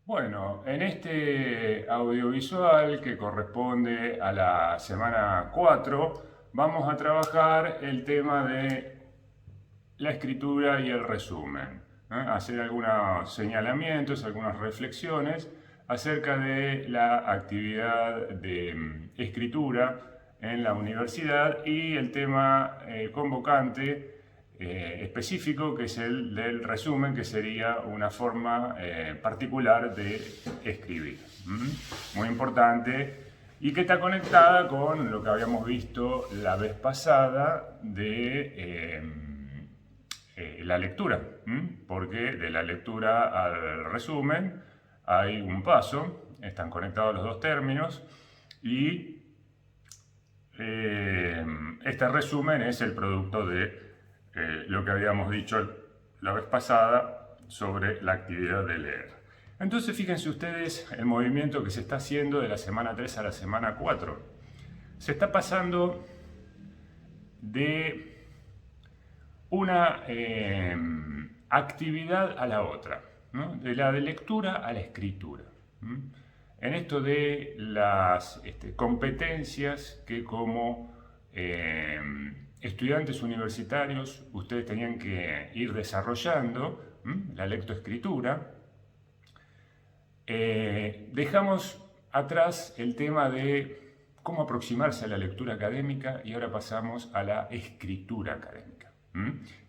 Bueno, en este audiovisual que corresponde a la semana 4, vamos a trabajar el tema de la escritura y el resumen. Hacer algunos señalamientos, algunas reflexiones acerca de la actividad de escritura en la universidad y el tema convocante específico, que es el del resumen, que sería una forma particular de escribir. Muy importante y que está conectada con lo que habíamos visto la vez pasada de la lectura, porque de la lectura al resumen hay un paso, están conectados los dos términos y este resumen es el producto de lo que habíamos dicho la vez pasada sobre la actividad de leer. Entonces fíjense ustedes el movimiento que se está haciendo de la semana 3 a la semana 4. Se está pasando de una actividad a la otra, ¿no? De la de lectura a la escritura. En esto de las competencias que como estudiantes universitarios ustedes tenían que ir desarrollando, la lectoescritura, dejamos atrás el tema de cómo aproximarse a la lectura académica y ahora pasamos a la escritura académica,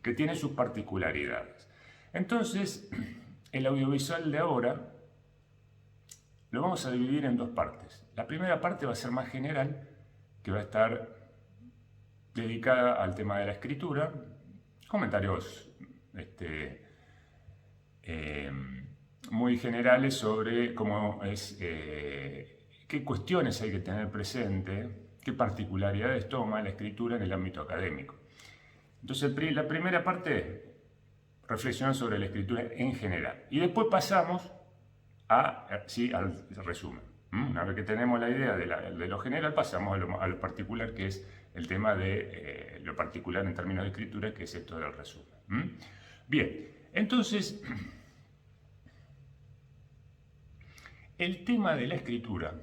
que tiene sus particularidades. Entonces, el audiovisual de ahora lo vamos a dividir en dos partes. La primera parte va a ser más general, que va a estar dedicada al tema de la escritura, comentarios muy generales sobre cómo es, qué cuestiones hay que tener presente, qué particularidades toma la escritura en el ámbito académico. Entonces, la primera parte, reflexionar sobre la escritura en general. Y después pasamos al resumen. Una vez que tenemos la idea de lo general, pasamos a lo particular, que es el tema de lo particular en términos de escritura, que es esto del resumen. Bien, entonces, el tema de la escritura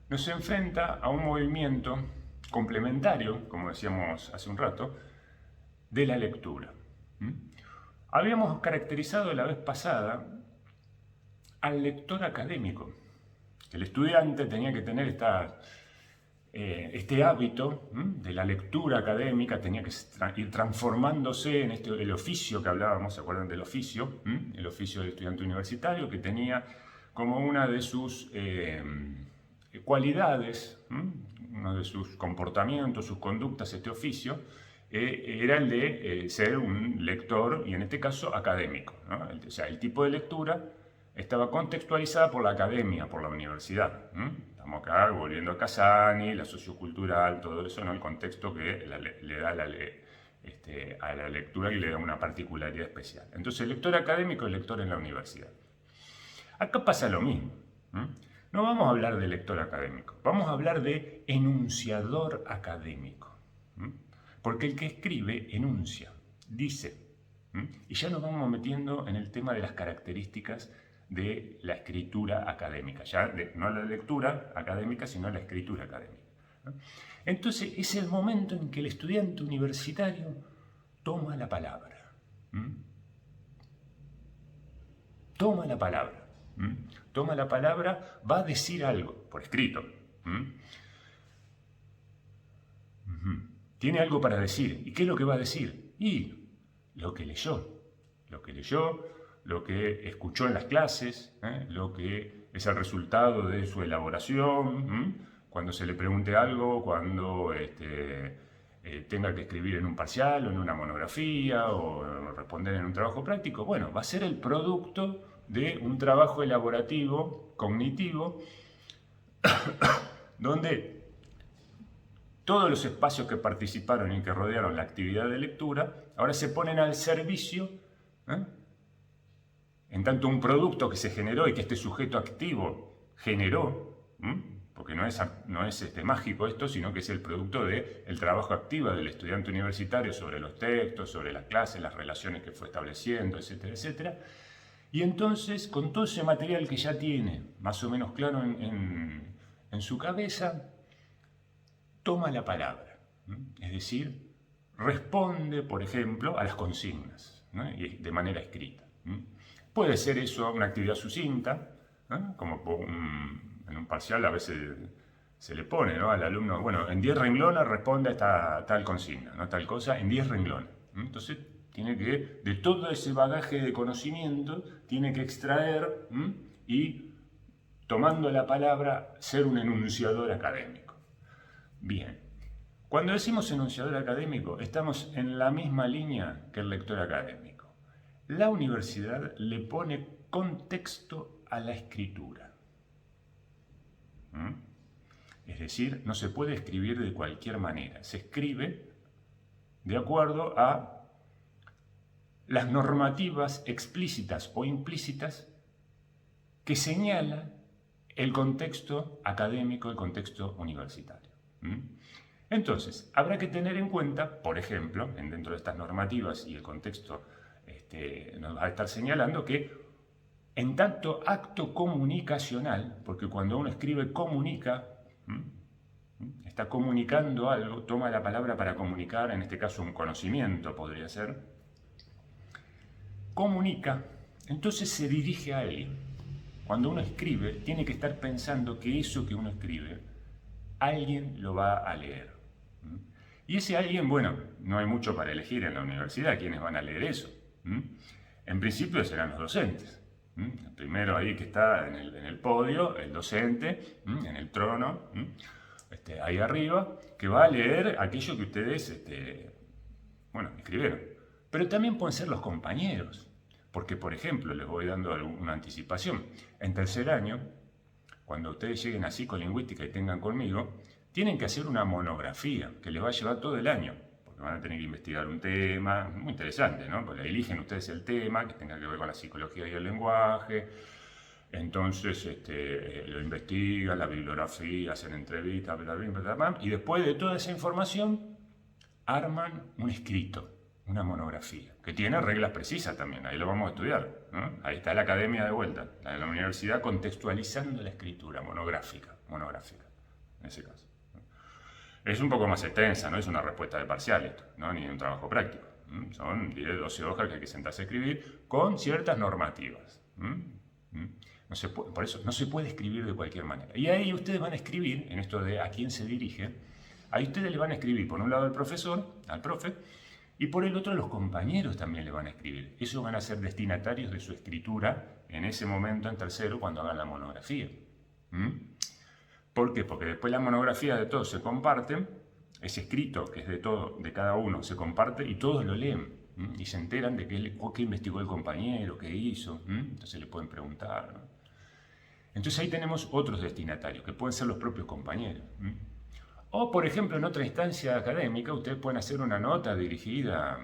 nos enfrenta a un movimiento complementario, como decíamos hace un rato, de la lectura. Habíamos caracterizado la vez pasada al lector académico. El estudiante tenía que tener este hábito de la lectura académica, tenía que ir transformándose en el oficio que hablábamos, ¿se acuerdan del oficio? El oficio del estudiante universitario, que tenía como una de sus cualidades, uno de sus comportamientos, sus conductas, este oficio, era el de ser un lector, y en este caso académico, ¿no? O sea, el tipo de lectura estaba contextualizada por la academia, por la universidad. Estamos acá volviendo a Casani, la sociocultural, todo eso, ¿no? El contexto que le da a la lectura, y le da una particularidad especial. Entonces, el lector académico es lector en la universidad. Acá pasa lo mismo. No vamos a hablar de lector académico, vamos a hablar de enunciador académico. Porque el que escribe enuncia, dice. Y ya nos vamos metiendo en el tema de las características de la escritura académica. Ya no la lectura académica, sino la escritura académica. Entonces es el momento en que el estudiante universitario toma la palabra. Toma la palabra. Toma la palabra, va a decir algo, por escrito. Tiene algo para decir. ¿Y qué es lo que va a decir? Y lo que leyó. Lo que escuchó en las clases, lo que es el resultado de su elaboración, cuando se le pregunte algo, cuando tenga que escribir en un parcial o en una monografía o responder en un trabajo práctico. Bueno, va a ser el producto de un trabajo elaborativo, cognitivo, donde todos los espacios que participaron y que rodearon la actividad de lectura ahora se ponen al servicio, en tanto un producto que se generó y que este sujeto activo generó, porque no es mágico esto, sino que es el producto del trabajo activo del estudiante universitario sobre los textos, sobre las clases, las relaciones que fue estableciendo, etcétera, etcétera. Y entonces, con todo ese material que ya tiene, más o menos claro en su cabeza, toma la palabra. Es decir, responde, por ejemplo, a las consignas, ¿no? Y de manera escrita. Puede ser eso una actividad sucinta, ¿no? Como en un parcial a veces se le pone, ¿no?, al alumno, bueno, en 10 renglones responde a esta tal consigna, ¿no?, tal cosa, en 10 renglones. Entonces, tiene que, de todo ese bagaje de conocimiento, tiene que extraer y, tomando la palabra, ser un enunciador académico. Bien, cuando decimos enunciador académico, estamos en la misma línea que el lector académico. La universidad le pone contexto a la escritura. Es decir, no se puede escribir de cualquier manera. Se escribe de acuerdo a las normativas explícitas o implícitas que señala el contexto académico, el contexto universitario. Entonces, habrá que tener en cuenta, por ejemplo, dentro de estas normativas y el contexto nos va a estar señalando que en tanto acto comunicacional, porque cuando uno escribe comunica, está comunicando algo, toma la palabra para comunicar, en este caso un conocimiento podría ser, comunica, entonces se dirige a alguien. Cuando uno escribe, tiene que estar pensando que eso que uno escribe, alguien lo va a leer. Y ese alguien, bueno, no hay mucho para elegir en la universidad quiénes van a leer eso. En principio serán los docentes. El primero ahí que está en el podio, el docente, en el trono, ahí arriba, que va a leer aquello que ustedes, bueno, escribieron. Pero también pueden ser los compañeros. Porque, por ejemplo, les voy dando una anticipación. En tercer año, cuando ustedes lleguen a psicolingüística y tengan conmigo, tienen que hacer una monografía que les va a llevar todo el año, porque van a tener que investigar un tema muy interesante, ¿no? Porque eligen ustedes el tema que tenga que ver con la psicología y el lenguaje, entonces lo investigan, la bibliografía, hacen entrevistas, bla, bla, bla, bla, y después de toda esa información arman un escrito, una monografía, que tiene reglas precisas también, ahí lo vamos a estudiar, ¿no? Ahí está la academia de vuelta, la universidad contextualizando la escritura monográfica, en ese caso. Es un poco más extensa, no es una respuesta de parcial esto, ¿no?, ni un trabajo práctico. Son 10, 12 hojas que hay que sentarse a escribir con ciertas normativas. Por eso no se puede escribir de cualquier manera. Y ahí ustedes van a escribir, en esto de a quién se dirige, ahí ustedes le van a escribir por un lado al profesor, al profe, y por el otro los compañeros también le van a escribir. Esos van a ser destinatarios de su escritura en ese momento, en tercero, cuando hagan la monografía. ¿Por qué? Porque después la monografía de todos se comparte, ese escrito que es de todo, de cada uno, se comparte y todos lo leen y se enteran de qué investigó el compañero, qué hizo, entonces le pueden preguntar, ¿no? Entonces ahí tenemos otros destinatarios, que pueden ser los propios compañeros. O, por ejemplo, en otra instancia académica, ustedes pueden hacer una nota dirigida,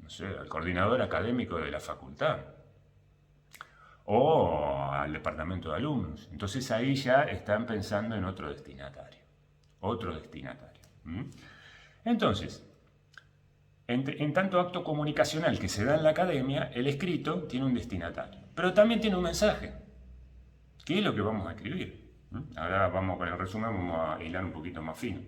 no sé, al coordinador académico de la facultad o al departamento de alumnos. Entonces ahí ya están pensando en otro destinatario. Entonces, en tanto acto comunicacional que se da en la academia, el escrito tiene un destinatario, pero también tiene un mensaje. ¿Qué es lo que vamos a escribir? Ahora vamos con el resumen, vamos a hilar un poquito más fino.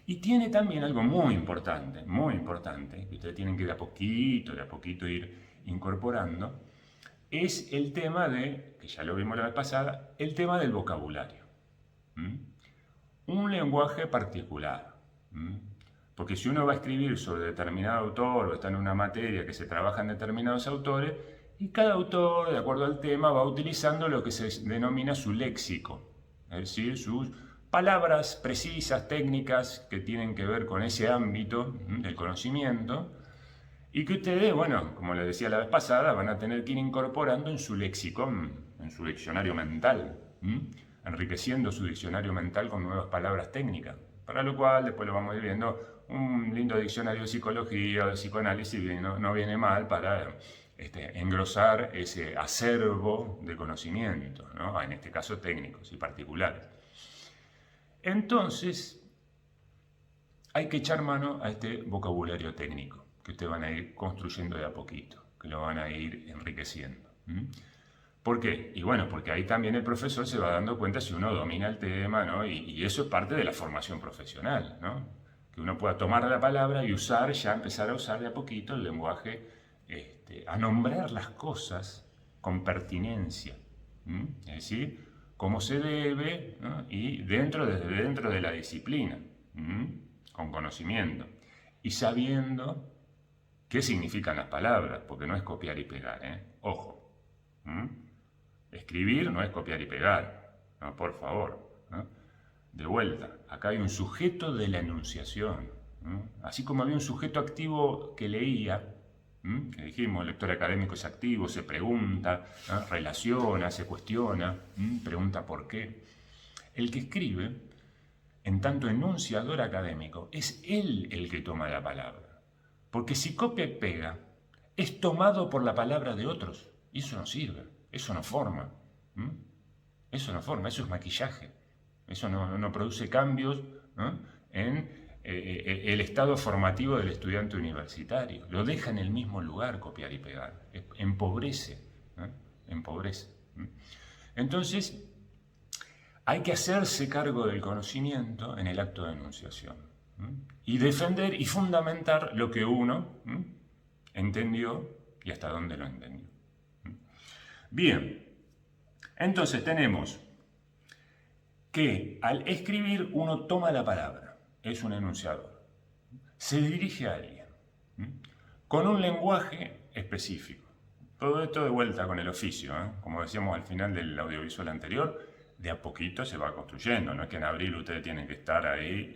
Y tiene también algo muy importante, que ustedes tienen que de a poquito ir incorporando, es el tema que ya lo vimos la vez pasada, el tema del vocabulario. Un lenguaje particular. Porque si uno va a escribir sobre determinado autor o está en una materia que se trabaja en determinados autores, y cada autor, de acuerdo al tema, va utilizando lo que se denomina su léxico, es decir, sus palabras precisas, técnicas, que tienen que ver con ese ámbito del conocimiento, y que ustedes, bueno, como les decía la vez pasada, van a tener que ir incorporando en su lexicón, en su diccionario mental, enriqueciendo su diccionario mental con nuevas palabras técnicas, para lo cual después lo vamos a ir viendo, un lindo diccionario de psicología o de psicoanálisis no viene mal para engrosar ese acervo de conocimiento, ¿no?, en este caso técnicos y particulares. Entonces, hay que echar mano a este vocabulario técnico que ustedes van a ir construyendo de a poquito, que lo van a ir enriqueciendo. ¿Mm? ¿Por qué? Y bueno, porque ahí también el profesor se va dando cuenta si uno domina el tema, ¿no? Y eso es parte de la formación profesional, ¿no? Que uno pueda tomar la palabra y usar, ya empezar a usar de a poquito el lenguaje, a nombrar las cosas con pertinencia, ¿m? Es decir, cómo se debe, ¿no? Y desde dentro de la disciplina, ¿m? Con conocimiento y sabiendo qué significan las palabras, porque no es copiar y pegar, ¿eh? Ojo. ¿M? Escribir no es copiar y pegar, no, por favor, ¿no? De vuelta, acá hay un sujeto de la enunciación, ¿no? Así como había un sujeto activo que leía, ¿m? Que dijimos, el lector académico es activo, se pregunta, ¿no? Relaciona, se cuestiona, ¿m? Pregunta por qué. El que escribe, en tanto enunciador académico, es él el que toma la palabra. Porque si copia y pega, es tomado por la palabra de otros, y eso no sirve. Eso no forma. ¿M? Eso no forma, eso es maquillaje. Eso no produce cambios, ¿no? En el estado formativo del estudiante universitario. Lo deja en el mismo lugar copiar y pegar. Empobrece. ¿No? Empobrece. ¿M? Entonces, hay que hacerse cargo del conocimiento en el acto de enunciación. ¿M? Y defender y fundamentar lo que uno, ¿m? Entendió y hasta dónde lo entendió. Bien, entonces tenemos que al escribir uno toma la palabra, es un enunciador, se dirige a alguien, con un lenguaje específico. Todo esto de vuelta con el oficio, ¿eh? Como decíamos al final del audiovisual anterior, de a poquito se va construyendo, no es que en abril ustedes tienen que estar ahí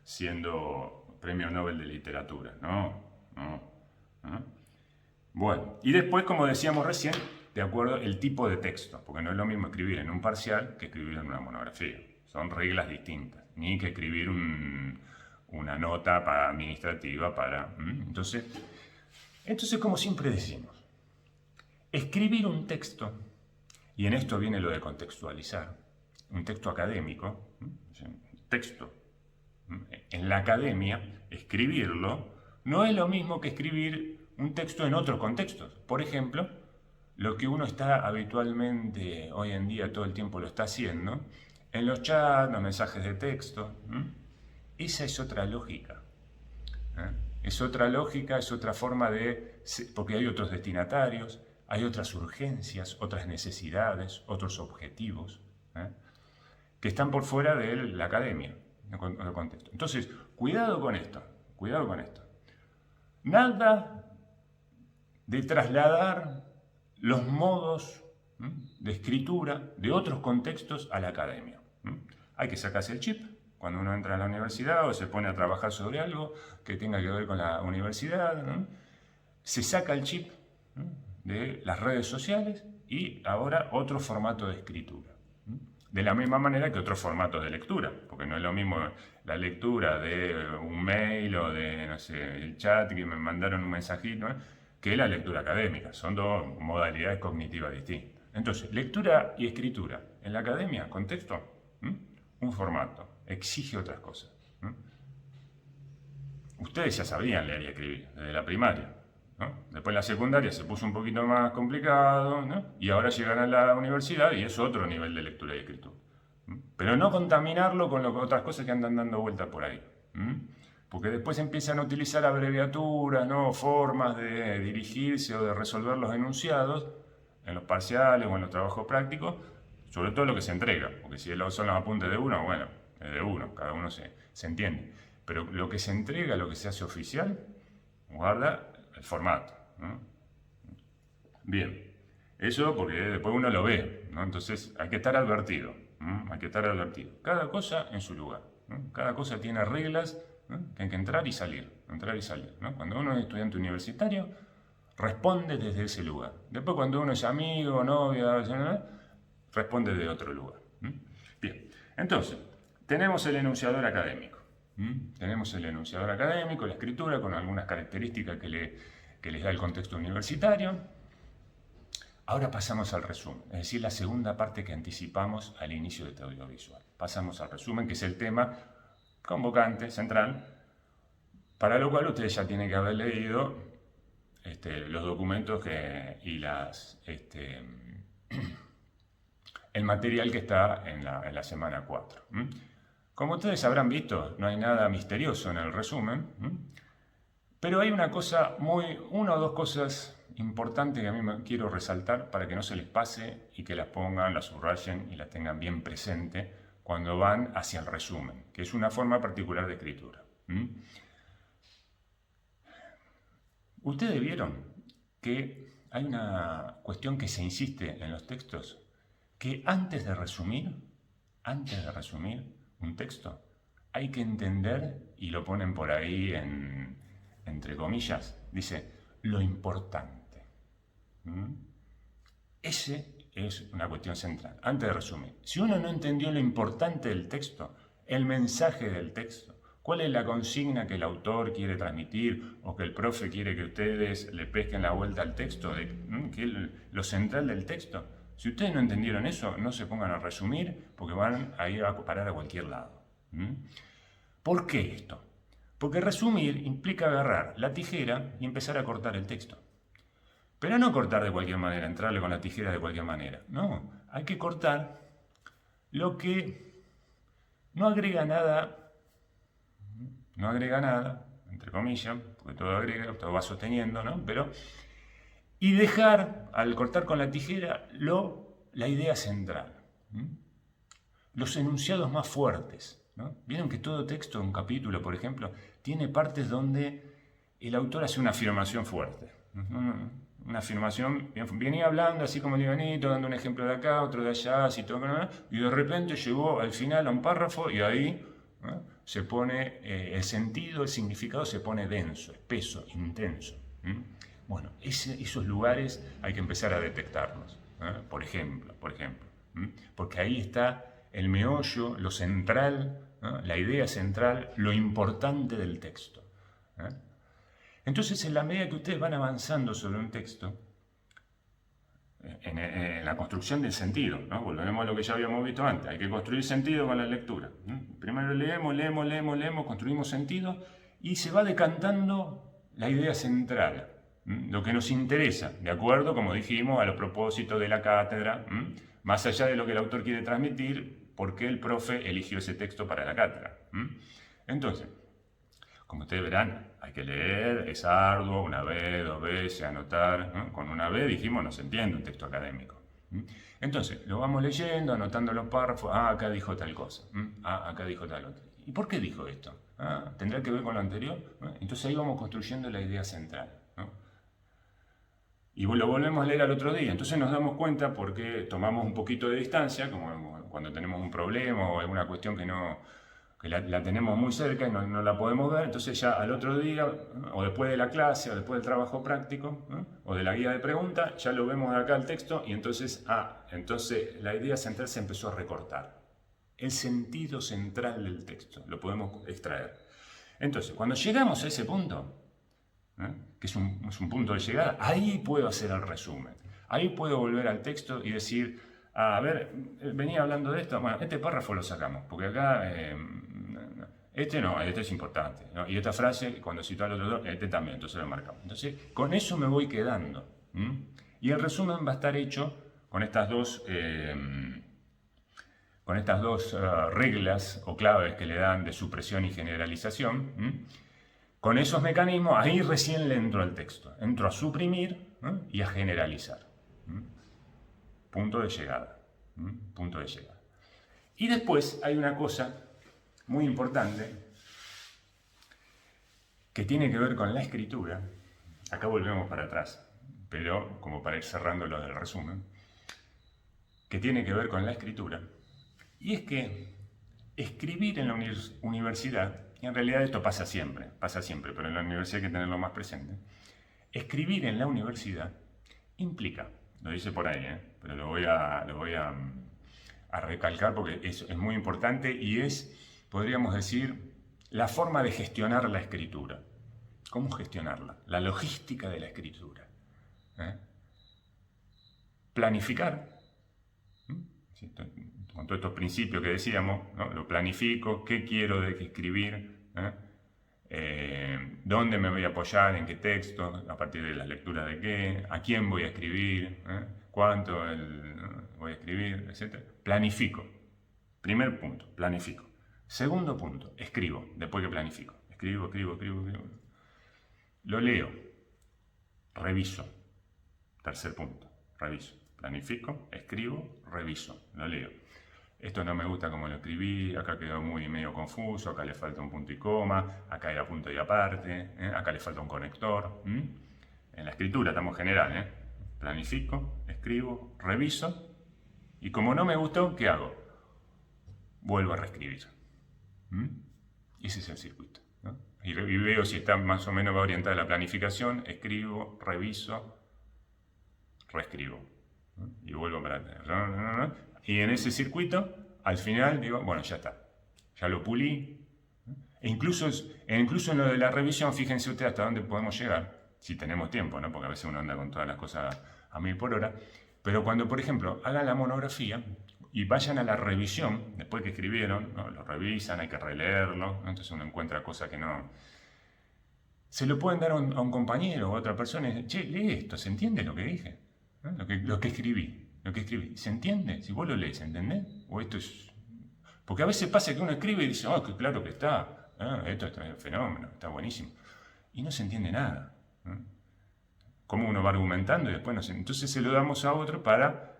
siendo premio Nobel de literatura, no. Bueno, y después, como decíamos recién, de acuerdo el tipo de texto, porque no es lo mismo escribir en un parcial que escribir en una monografía. Son reglas distintas, ni que escribir una nota administrativa para... Entonces, como siempre decimos, escribir un texto, y en esto viene lo de contextualizar, un texto académico, texto, en la academia, escribirlo no es lo mismo que escribir un texto en otros contextos. Por ejemplo, lo que uno está habitualmente, hoy en día todo el tiempo lo está haciendo, en los chats, los mensajes de texto. Esa es otra lógica. Es otra lógica, es otra forma de... porque hay otros destinatarios, hay otras urgencias, otras necesidades, otros objetivos, que están por fuera de la academia, el contexto. Entonces, cuidado con esto. Nada de trasladar los modos de escritura de otros contextos a la academia. Hay que sacarse el chip cuando uno entra a la universidad o se pone a trabajar sobre algo que tenga que ver con la universidad. Se saca el chip de las redes sociales y ahora otro formato de escritura. De la misma manera que otros formatos de lectura, porque no es lo mismo la lectura de un mail o de, no sé, el chat que me mandaron un mensajito, que la lectura académica. Son dos modalidades cognitivas distintas. Entonces, lectura y escritura en la academia, contexto, un formato, exige otras cosas. Ustedes ya sabían leer y escribir desde la primaria, ¿no? Después en la secundaria se puso un poquito más complicado, ¿no? Y ahora llegan a la universidad y es otro nivel de lectura y escritura. Pero no contaminarlo con otras cosas que andan dando vueltas por ahí. Porque después empiezan a utilizar abreviaturas, ¿no? Formas de dirigirse o de resolver los enunciados en los parciales o en los trabajos prácticos, sobre todo lo que se entrega, porque si son los apuntes de uno, bueno, es de uno, cada uno se entiende. Pero lo que se entrega, lo que se hace oficial, guarda el formato, ¿no? Bien, eso porque después uno lo ve, ¿no? Entonces hay que estar advertido, hay que estar advertido. Cada cosa en su lugar, ¿no? Cada cosa tiene reglas, ¿no? Que hay que entrar y salir, ¿no? Cuando uno es estudiante universitario, responde desde ese lugar. Después cuando uno es amigo, novia, responde de otro lugar. Bien, entonces, tenemos el enunciador académico. Tenemos el enunciador académico, la escritura, con algunas características que les da el contexto universitario. Ahora pasamos al resumen, es decir, la segunda parte que anticipamos al inicio de este audiovisual. Pasamos al resumen, que es el tema convocante, central, para lo cual ustedes ya tienen que haber leído los documentos el material que está en la semana 4. Como ustedes habrán visto, no hay nada misterioso en el resumen, pero hay una o dos cosas importantes que a mí me quiero resaltar para que no se les pase y que las pongan, las subrayen y las tengan bien presente cuando van hacia el resumen, que es una forma particular de escritura. Ustedes vieron que hay una cuestión que se insiste en los textos, que antes de resumir un texto, hay que entender, y lo ponen por ahí entre comillas, dice, lo importante. Ese es una cuestión central, antes de resumir. Si uno no entendió lo importante del texto, el mensaje del texto, cuál es la consigna que el autor quiere transmitir o que el profe quiere que ustedes le pesquen la vuelta al texto, que es lo central del texto. Si ustedes no entendieron eso, no se pongan a resumir porque van a ir a parar a cualquier lado. ¿Por qué esto? Porque resumir implica agarrar la tijera y empezar a cortar el texto. Pero no cortar de cualquier manera, entrarle con la tijera de cualquier manera. No, hay que cortar lo que no agrega nada, entre comillas, porque todo agrega, todo va sosteniendo, ¿no? Y dejar, al cortar con la tijera, la idea central. Los enunciados más fuertes. ¿No? Vieron que todo texto, un capítulo, por ejemplo, tiene partes donde el autor hace una afirmación fuerte. Una afirmación, venía hablando así como livianito, dando un ejemplo de acá, otro de allá, así todo, y de repente llegó al final a un párrafo y ahí se pone el sentido, el significado se pone denso, espeso, intenso. Bueno, esos lugares hay que empezar a detectarlos, por ejemplo, porque ahí está el meollo, lo central, la idea central, lo importante del texto. Entonces, en la medida que ustedes van avanzando sobre un texto, en la construcción del sentido, ¿no? Volvemos a lo que ya habíamos visto antes, hay que construir sentido con la lectura. Primero leemos, construimos sentido y se va decantando la idea central, lo que nos interesa, de acuerdo, como dijimos, a los propósitos de la cátedra, más allá de lo que el autor quiere transmitir, por qué el profe eligió ese texto para la cátedra. Entonces, como ustedes verán, hay que leer, es arduo, una vez, dos veces, anotar. Con una vez dijimos, no se entiende un texto académico. Entonces, lo vamos leyendo, anotando los párrafos, acá dijo tal cosa, acá dijo tal otra. ¿Y por qué dijo esto? ¿Tendrá que ver con lo anterior? Entonces ahí vamos construyendo la idea central. Y lo volvemos a leer al otro día. Entonces nos damos cuenta porque tomamos un poquito de distancia, como cuando tenemos un problema o alguna cuestión que la tenemos muy cerca y no la podemos ver. Entonces ya al otro día, o después de la clase, o después del trabajo práctico, o de la guía de preguntas, ya lo vemos acá el texto y entonces la idea central se empezó a recortar. El sentido central del texto lo podemos extraer. Entonces, cuando llegamos a ese punto, que es un punto de llegada, ahí puedo hacer el resumen. Ahí puedo volver al texto y decir, a ver, venía hablando de esto, bueno, este párrafo lo sacamos, porque acá, este es importante, ¿no? Y esta frase, cuando cito al otro, este también, entonces lo marcamos. Entonces, con eso me voy quedando. Y el resumen va a estar hecho con estas dos reglas o claves que le dan de supresión y generalización. Con esos mecanismos, ahí recién le entro al texto. Entro a suprimir y a generalizar. Punto de llegada. Punto de llegada. Y después hay una cosa muy importante que tiene que ver con la escritura. Acá volvemos para atrás, pero como para ir cerrando lo del resumen. Que tiene que ver con la escritura. Y es que escribir en la universidad, y en realidad esto pasa siempre, pero en la universidad hay que tenerlo más presente. Escribir en la universidad implica, lo dice por ahí, pero lo voy a recalcar porque es muy importante y es, podríamos decir, la forma de gestionar la escritura. ¿Cómo gestionarla? La logística de la escritura. Planificar. Con todos estos principios que decíamos, ¿no? Lo planifico, qué quiero de qué escribir, ¿Dónde me voy a apoyar? ¿En qué texto? ¿A partir de la lectura de qué? ¿A quién voy a escribir? ¿Cuánto voy a escribir? Etcétera. Planifico. Primer punto, planifico. Segundo punto, escribo, después que planifico. Escribo. Lo leo. Reviso. Tercer punto, reviso. Planifico, escribo, reviso, lo leo. Esto no me gusta como lo escribí, acá quedó muy medio confuso, acá le falta un punto y coma, acá era punto y aparte, acá le falta un conector. En la escritura estamos general, planifico, escribo, reviso, y como no me gustó, ¿qué hago? Vuelvo a reescribir. Ese es el circuito, ¿no? Y veo si está más o menos orientada a la planificación, escribo, reviso, reescribo. Y vuelvo para atrás. Y en ese circuito, al final digo, bueno, ya está. Ya lo pulí. E incluso en lo de la revisión, fíjense ustedes hasta dónde podemos llegar, si tenemos tiempo, ¿no? Porque a veces uno anda con todas las cosas a 1000 por hora. Pero cuando, por ejemplo, hagan la monografía y vayan a la revisión, después que escribieron, ¿no? Lo revisan, hay que releerlo, ¿no? Entonces uno encuentra cosas que no... Se lo pueden dar a un compañero o a otra persona y decir, che, lee esto, ¿se entiende lo que dije? ¿No? Lo que escribí. ¿Se entiende? Si vos lo lees, ¿entendés? O esto es... Porque a veces pasa que uno escribe y dice, oh, que claro que está, esto es un fenómeno, está buenísimo. Y no se entiende nada. Cómo uno va argumentando y después no se... Entonces se lo damos a otro para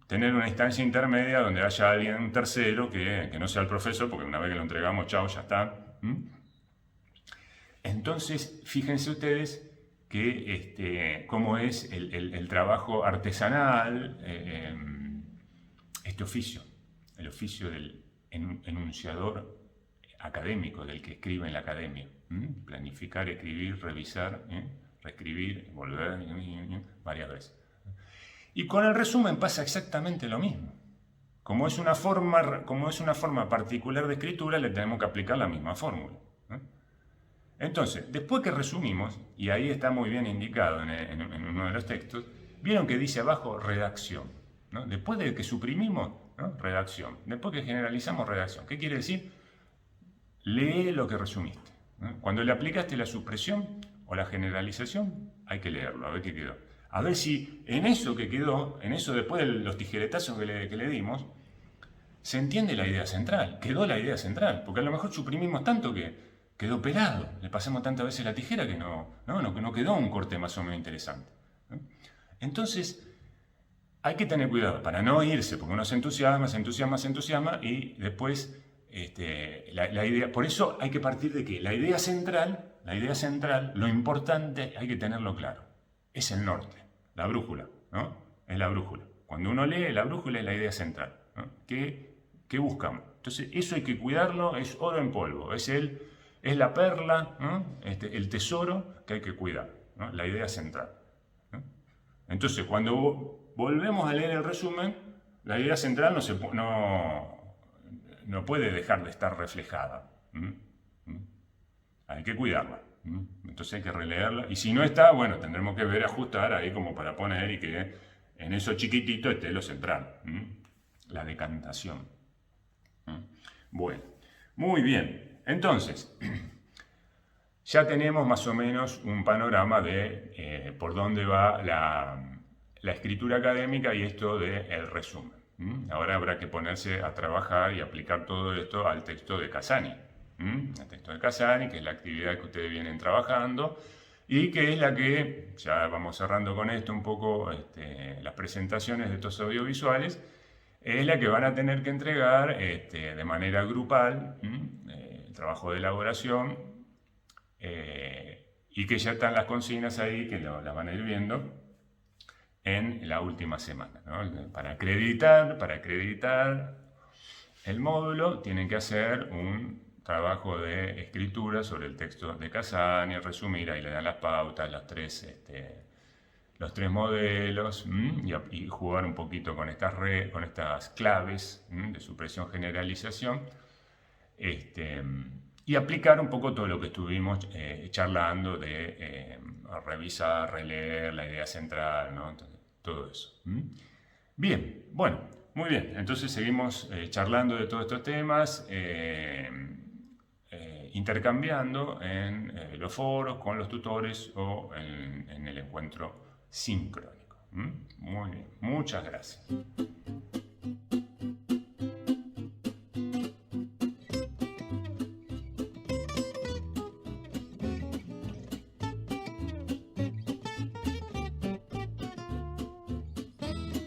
tener una instancia intermedia donde haya alguien, un tercero, que no sea el profesor, porque una vez que lo entregamos, chao, ya está. Entonces, fíjense ustedes que cómo es el trabajo artesanal, este oficio, el oficio del enunciador académico, del que escribe en la academia. Planificar, escribir, revisar, reescribir, volver, varias veces. Y con el resumen pasa exactamente lo mismo. Como es una forma particular de escritura, le tenemos que aplicar la misma fórmula. Entonces, después que resumimos, y ahí está muy bien indicado en uno de los textos, vieron que dice abajo redacción, ¿no? Después de que suprimimos, ¿no? Redacción. Después que generalizamos, redacción. ¿Qué quiere decir? Lee lo que resumiste, ¿no? Cuando le aplicaste la supresión o la generalización, hay que leerlo, a ver qué quedó. A ver si en eso que quedó, en eso después de los tijeretazos que le dimos, se entiende la idea central, quedó la idea central, porque a lo mejor suprimimos tanto que quedó pelado, le pasamos tantas veces la tijera que no quedó un corte más o menos interesante. Entonces, hay que tener cuidado para no irse, porque uno se entusiasma y después la idea... Por eso hay que partir de que la idea central, lo importante hay que tenerlo claro. Es el norte, la brújula, ¿no? Es la brújula. Cuando uno lee, la brújula es la idea central, ¿no? ¿Qué buscamos? Entonces, eso hay que cuidarlo, es oro en polvo, es la perla, ¿no? El tesoro que hay que cuidar, ¿no? La idea central, ¿no? Entonces, cuando volvemos a leer el resumen, la idea central no puede dejar de estar reflejada. Hay que cuidarla. Entonces hay que releerla. Y si no está, bueno, tendremos que ver, ajustar ahí como para poner y que en eso chiquitito esté lo central. La decantación. Bueno, muy bien. Entonces, ya tenemos más o menos un panorama de por dónde va la escritura académica y esto del resumen. Ahora habrá que ponerse a trabajar y aplicar todo esto al texto de Casani. El texto de Casani, que es la actividad que ustedes vienen trabajando y que es la que, ya vamos cerrando con esto un poco las presentaciones de estos audiovisuales, es la que van a tener que entregar de manera grupal, el trabajo de elaboración, y que ya están las consignas ahí, que las van a ir viendo en la última semana, ¿no? Para acreditar el módulo tienen que hacer un trabajo de escritura sobre el texto de Casani, resumir, ahí le dan las pautas, los tres modelos, y jugar un poquito con estas claves de supresión, generalización, y aplicar un poco todo lo que estuvimos charlando de revisar, releer, la idea central, ¿no? Entonces, todo eso. Bien, bueno, muy bien. Entonces seguimos charlando de todos estos temas, intercambiando en los foros con los tutores o en el encuentro sincrónico. Muy bien, muchas gracias.